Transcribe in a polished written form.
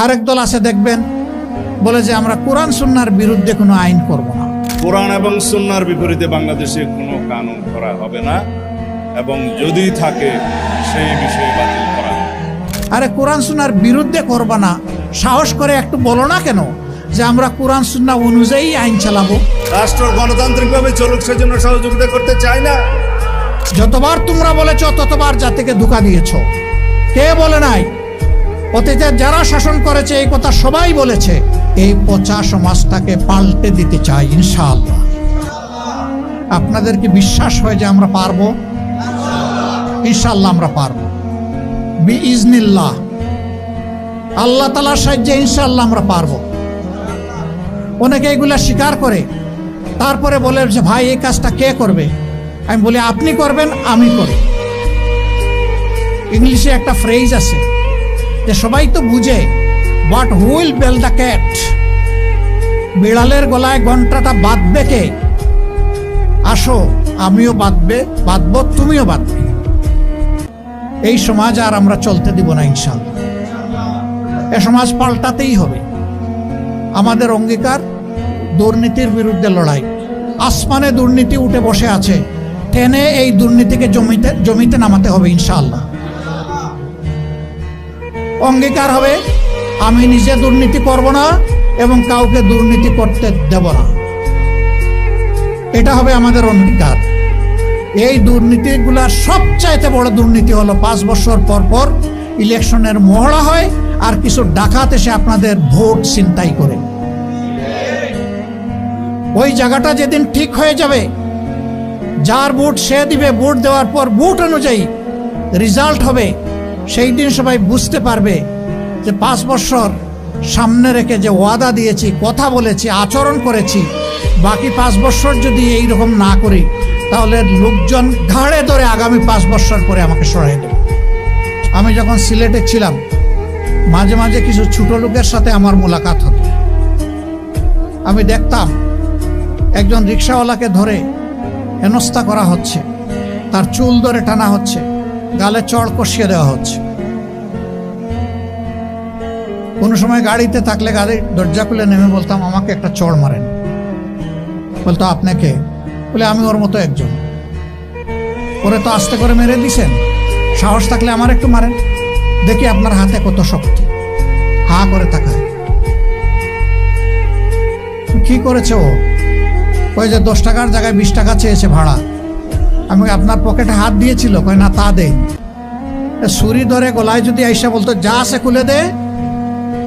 আরেক দল আছে দেখবেন বলে যে আমরা কোরআন সুন্নাহর বিরুদ্ধে কোনো আইন করব না। কোরআন এবং সুন্নাহর বিপরীতে বাংলাদেশে কোনো কানুন করা হবে না এবং যদি থাকে সেই বিষয়ে বাতিল করা হবে। আরে কোরআন সুন্নাহর বিরুদ্ধে করব না, সাহস করে একটু বলো না কেন যে আমরা কোরআন সুন্নাহ অনুযায়ী আইন চালাবো। রাষ্ট্র গণতান্ত্রিকভাবে চলুক সেজন্য সহযোগিতা করতে চায় না। যতবার তোমরা বলেছ ততবার জাতিকে ধোঁকা দিয়েছ। কে বলে নাই? অতীতে যারা শাসন করেছে এই কথা সবাই বলেছে। এই পচা সমাজটাকে পাল্টে দিতে চাই ইনশাআল্লাহ। আপনাদের কি বিশ্বাস হয় যে আমরা পারবো? ইনশাআল্লাহ আমরা পারবো বিইজনিল্লাহ। আল্লাহ তাআলার সাহায্যে ইনশাআল্লাহ আমরা পারবো। অনেকে এগুলা স্বীকার করে তারপরে বলে যে ভাই এই কাজটা কে করবে? আমি বলি আপনি করবেন, আমি করব। ইংলিশে একটা ফ্রেজ আছে যে সবাই তো বুঝে, but who will bell the cat? বিড়ালের গলায় ঘন্টাটা বাঁধবে কে? আসো আমিও বাঁধবো, তুমিও বাঁধবে। এই সমাজ আর আমরা চলতে দিব না ইনশাআল্লাহ। এ সমাজ পাল্টাতেই হবে। আমাদের অঙ্গীকার দুর্নীতির বিরুদ্ধে লড়াই। আসমানে দুর্নীতি উঠে বসে আছে, টেনে এই দুর্নীতিকে জমিতে নামাতে হবে ইনশাআল্লাহ। অঙ্গীকার হবে আমি নিজে দুর্নীতি করব না এবং কাউকে দুর্নীতি করতে দেব না। এটা হবে আমাদের অঙ্গীকার। এই দুর্নীতিগুলার সবচাইতে বড় দুর্নীতি হলো 5 বছর পর পর ইলেকশনের মহড়া হয় আর কিছু ডাকাত এসে আপনাদের ভোট ছিনতাই করে। ওই জায়গাটা যেদিন ঠিক হয়ে যাবে, যার ভোট সে দিবে, ভোট দেওয়ার পর ভোট অনুযায়ী রেজাল্ট হবে, সেই দিন সবাই বুঝতে পারবে যে 5 বছর সামনে রেখে যে ওয়াদা দিয়েছি, কথা বলেছি, আচরণ করেছি, বাকি 5 বছর যদি এইরকম না করি তাহলে লোকজন ঘাড়ে ধরে আগামী 5 বছর পরে আমাকে সরাই দেবে। আমি যখন সিলেটে ছিলাম মাঝে মাঝে কিছু ছোট লোকের সাথে আমার মোলাকাত হতো। আমি দেখতাম একজন রিক্সাওয়ালাকে ধরে হেনস্থা করা হচ্ছে, তার চুল ধরে টানা হচ্ছে, গালে চড় কষিয়ে দেওয়া হচ্ছে। কোনো সময় গাড়িতে থাকলে গাড়ির দরজা খুলে নেমে বলতাম আমাকে একটা চড় মারেন। বলতো আপনাকে? বলে আমি ওর মতো একজন। ওরে তো আস্তে করে মেরে দিছেন, সাহস থাকলে আমার একটু মারেন, দেখি আপনার হাতে কত শক্তি। হা করে তাকায়। কি করেছে ও? ওই যে 10 টাকার জায়গায় 20 টাকা চেয়েছে ভাড়া। আমি আপনার পকেটে হাত দিয়েছিল? কয় না, তা দেই। ছুরি ধরে গলায় যদি আইসা বলতো যা আছে খুলে দে,